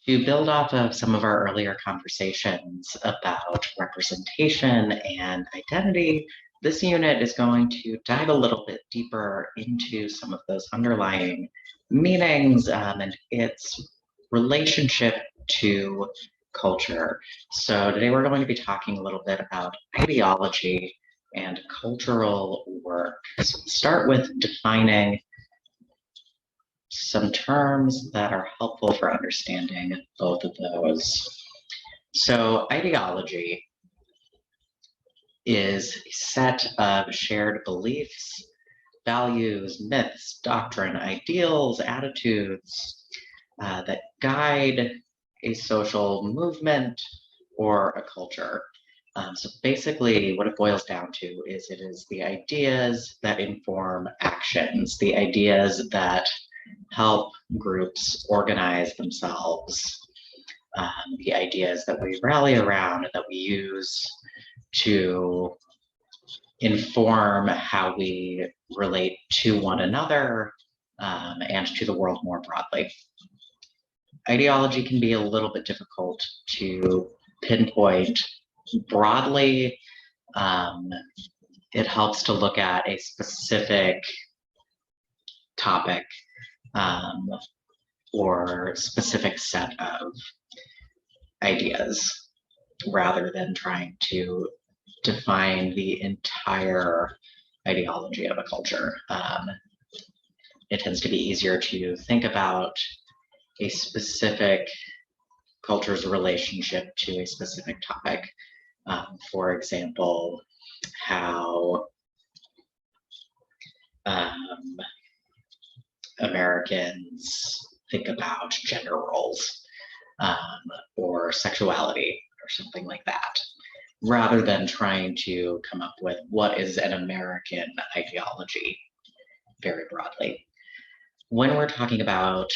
To build off of some of our earlier conversations about representation and identity, this unit is going to dive a little bit deeper into some of those underlying meanings and its relationship to culture. So today we're going to be talking a little bit about ideology and cultural work. So we'll start with defining some terms that are helpful for understanding both of those. So ideology is a set of shared beliefs, values, myths, doctrine, ideals, attitudes that guide a social movement or a culture. So basically what it boils down to is it is the ideas that inform actions, the ideas that help groups organize themselves, the ideas that we rally around, that we use to inform how we relate to one another and to the world more broadly. Ideology can be a little bit difficult to pinpoint broadly. It helps to look at a specific topic or specific set of ideas rather than trying to define the entire ideology of a culture. It tends to be easier to think about a specific culture's relationship to a specific topic. For example, how Americans think about gender roles or sexuality or something like that, rather than trying to come up with what is an American ideology very broadly. When we're talking about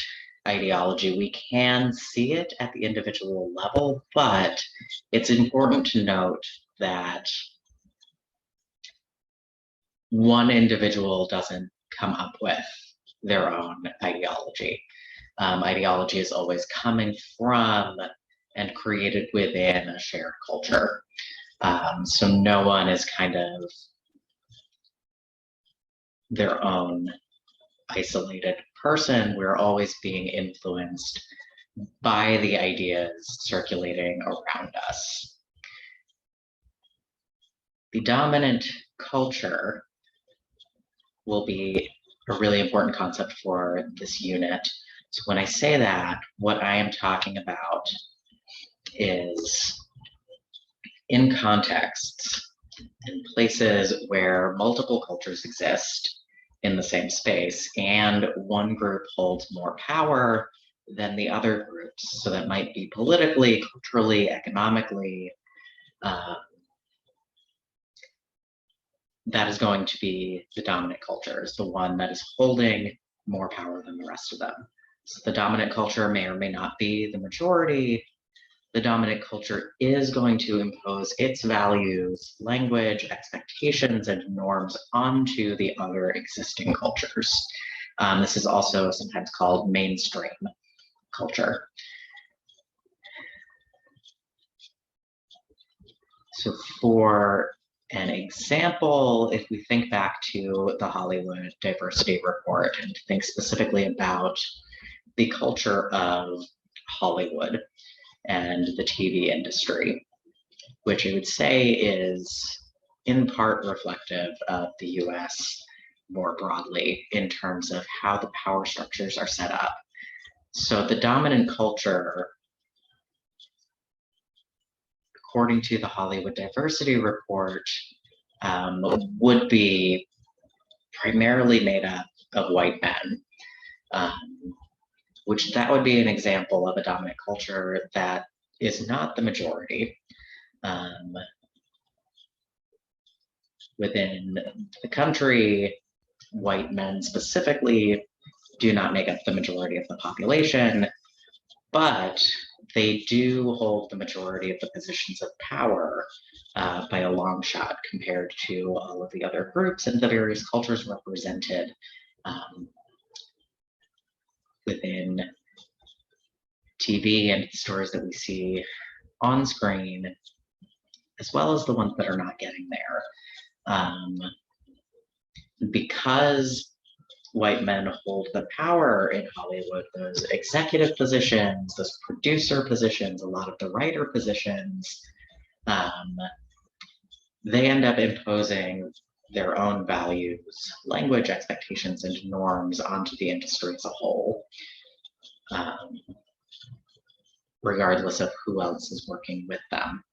ideology, we can see it at the individual level, but it's important to note that one individual doesn't come up with their own ideology. Ideology is always coming from and created within a shared culture. So no one is kind of their own isolated person. We're always being influenced by the ideas circulating around us. The dominant culture will be a really important concept for this unit. So when I say that, what I am talking about is in contexts, in places where multiple cultures exist in the same space, and one group holds more power than the other groups. So that might be politically, culturally, economically. That is going to be the dominant culture, is the one that is holding more power than the rest of them. So the dominant culture may or may not be the majority. The dominant culture is going to impose its values, language, expectations, and norms onto the other existing cultures. This is also sometimes called mainstream culture. So for an example, if we think back to the Hollywood Diversity Report and think specifically about the culture of Hollywood and the TV industry, which I would say is in part reflective of the US more broadly in terms of how the power structures are set up. So the dominant culture, according to the Hollywood Diversity Report, would be primarily made up of white men, which that would be an example of a dominant culture that is not the majority. Within the country, white men specifically do not make up the majority of the population, but they do hold the majority of the positions of power by a long shot compared to all of the other groups and the various cultures represented within TV and the stories that we see on screen, as well as the ones that are not getting there. Because white men hold the power in Hollywood, those executive positions, those producer positions, a lot of the writer positions, they end up imposing their own values, language, expectations, and norms onto the industry as a whole, regardless of who else is working with them.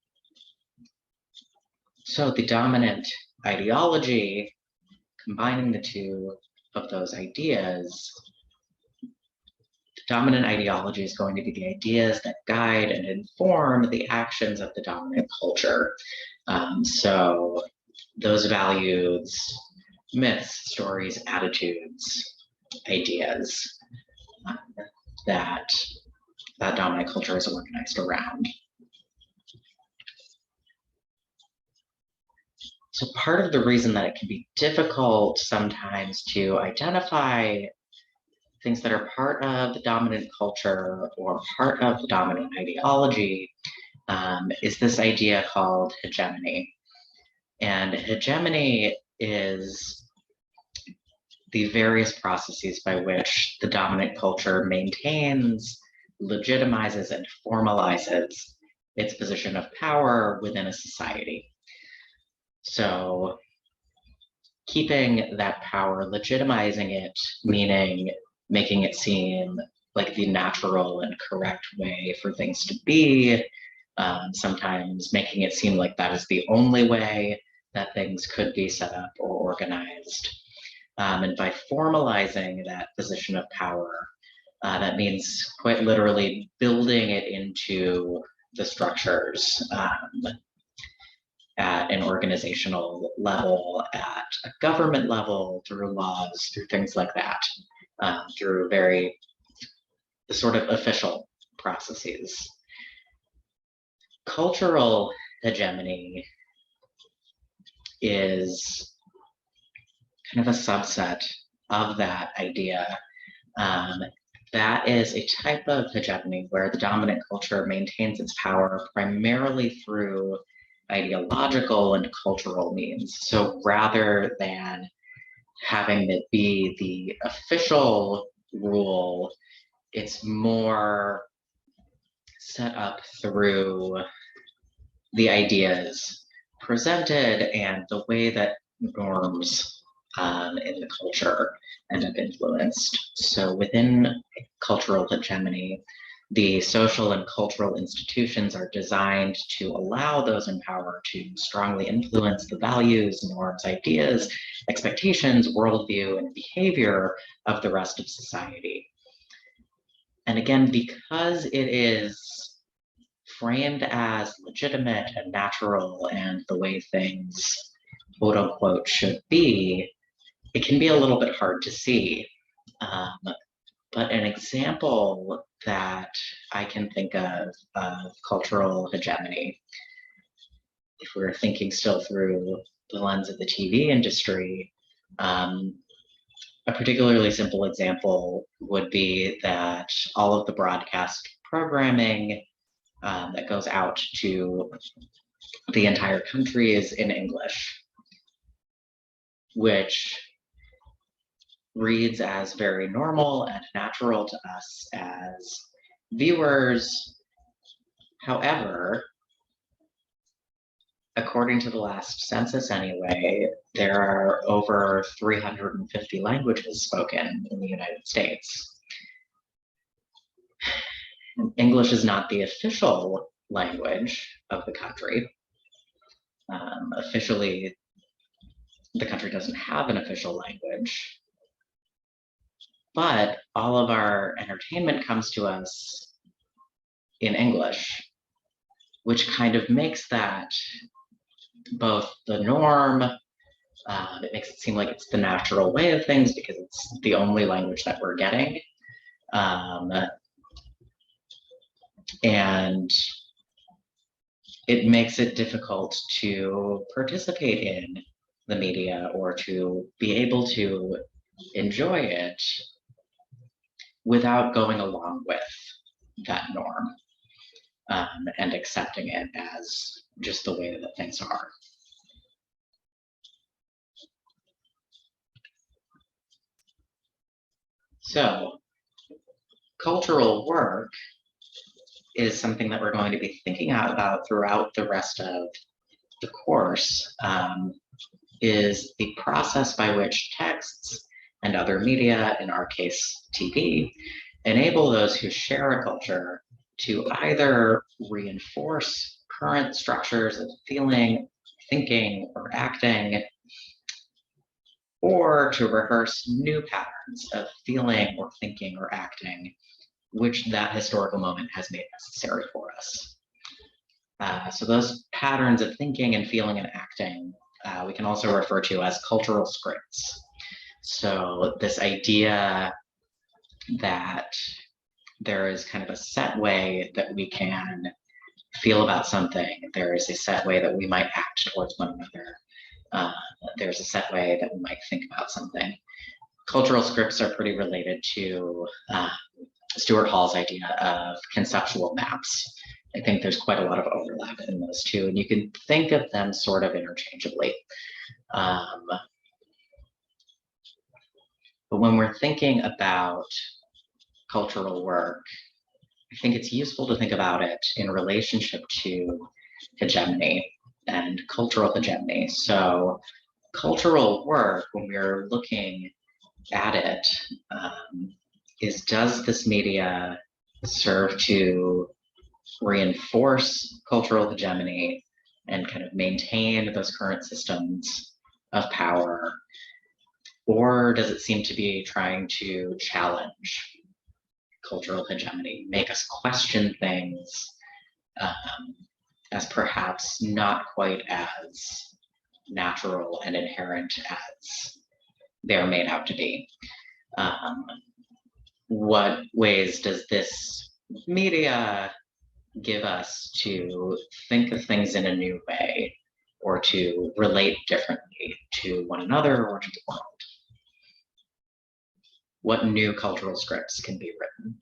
So the dominant ideology, combining the two of those ideas, the dominant ideology is going to be the ideas that guide and inform the actions of the dominant culture. So those values, myths, stories, attitudes, ideas that dominant culture is organized around. So part of the reason that it can be difficult sometimes to identify things that are part of the dominant culture or part of the dominant ideology is this idea called hegemony. And hegemony is the various processes by which the dominant culture maintains, legitimizes, and formalizes its position of power within a society. So keeping that power, legitimizing it, meaning making it seem like the natural and correct way for things to be, sometimes making it seem like that is the only way that things could be set up or organized. And by formalizing that position of power, that means quite literally building it into the structures at an organizational level, at a government level, through laws, through things like that, through very sort of official processes. Cultural hegemony is kind of a subset of that idea. That is a type of hegemony where the dominant culture maintains its power primarily through ideological and cultural means. So rather than having it be the official rule, it's more set up through the ideas presented and the way that norms in the culture end up influenced. So within cultural hegemony, the social and cultural institutions are designed to allow those in power to strongly influence the values, norms, ideas, expectations, worldview, and behavior of the rest of society. And again, because it is framed as legitimate and natural and the way things, quote unquote, should be, it can be a little bit hard to see. But an example that I can think of cultural hegemony, if we're thinking still through the lens of the TV industry, a particularly simple example would be that all of the broadcast programming that goes out to the entire country is in English, which reads as very normal and natural to us as viewers. However, according to the last census anyway, there are over 350 languages spoken in the United States. English is not the official language of the country. Officially, the country doesn't have an official language. But all of our entertainment comes to us in English, which kind of makes that both the norm, it makes it seem like it's the natural way of things because it's the only language that we're getting. And it makes it difficult to participate in the media or to be able to enjoy it without going along with that norm and accepting it as just the way that things are. So cultural work is something that we're going to be thinking about throughout the rest of the course, is the process by which texts and other media, in our case TV, enable those who share a culture to either reinforce current structures of feeling, thinking, or acting, or to rehearse new patterns of feeling or thinking or acting, which that historical moment has made necessary for us. So those patterns of thinking and feeling and acting, we can also refer to as cultural scripts. So this idea that there is kind of a set way that we can feel about something, there is a set way that we might act towards one another, there's a set way that we might think about something. Cultural scripts are pretty related to Stuart Hall's idea of conceptual maps. I think there's quite a lot of overlap in those two, and you can think of them sort of interchangeably. But when we're thinking about cultural work, I think it's useful to think about it in relationship to hegemony and cultural hegemony. So cultural work, when we're looking at it, is, does this media serve to reinforce cultural hegemony and kind of maintain those current systems of power? Or does it seem to be trying to challenge cultural hegemony, make us question things as perhaps not quite as natural and inherent as they're made out to be? What ways does this media give us to think of things in a new way, or to relate differently to one another or to the world? What new cultural scripts can be written?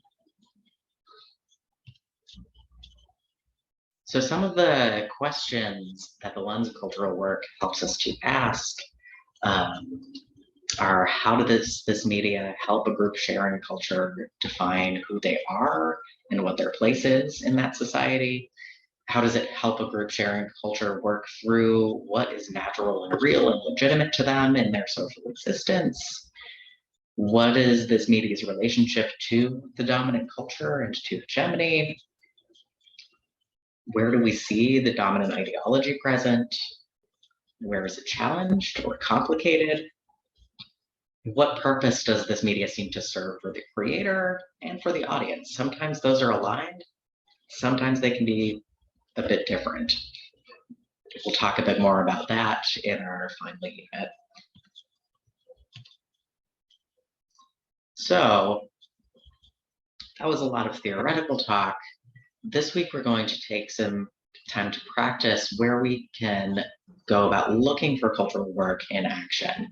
So some of the questions that the lens of cultural work helps us to ask are, how does this media help a group sharing a culture define who they are and what their place is in that society? How does it help a group sharing culture work through what is natural and real and legitimate to them in their social existence? What is this media's relationship to the dominant culture and to hegemony? Where do we see the dominant ideology present? Where is it challenged or complicated? What purpose does this media seem to serve for the creator and for the audience? Sometimes those are aligned, sometimes they can be a bit different. We'll talk a bit more about that in our final unit. So that was a lot of theoretical talk. This week, we're going to take some time to practice where we can go about looking for cultural work in action.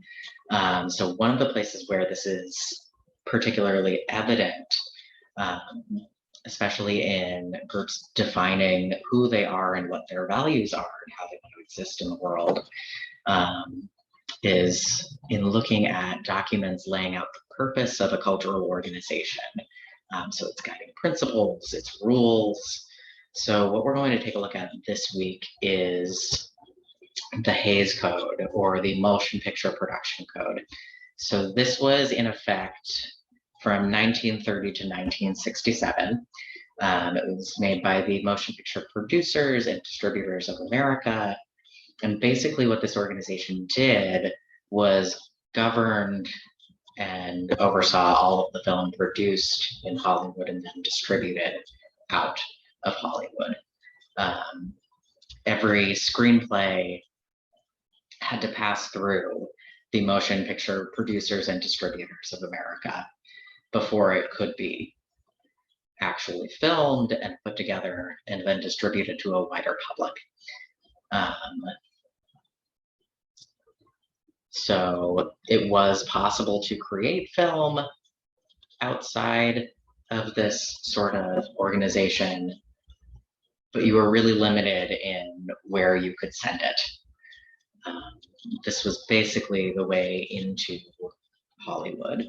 So one of the places where this is particularly evident, especially in groups defining who they are and what their values are and how they want to exist in the world, is in looking at documents laying out the purpose of a cultural organization. So its guiding principles, its rules. So what we're going to take a look at this week is the Hays Code, or the Motion Picture Production Code. So this was in effect from 1930 to 1967. It was made by the Motion Picture Producers and Distributors of America. And basically what this organization did was governed and oversaw all of the film produced in Hollywood and then distributed out of Hollywood. Every screenplay had to pass through the Motion Picture Producers and Distributors of America before it could be actually filmed and put together and then distributed to a wider public. So it was possible to create film outside of this sort of organization, but you were really limited in where you could send it. This was basically the way into Hollywood.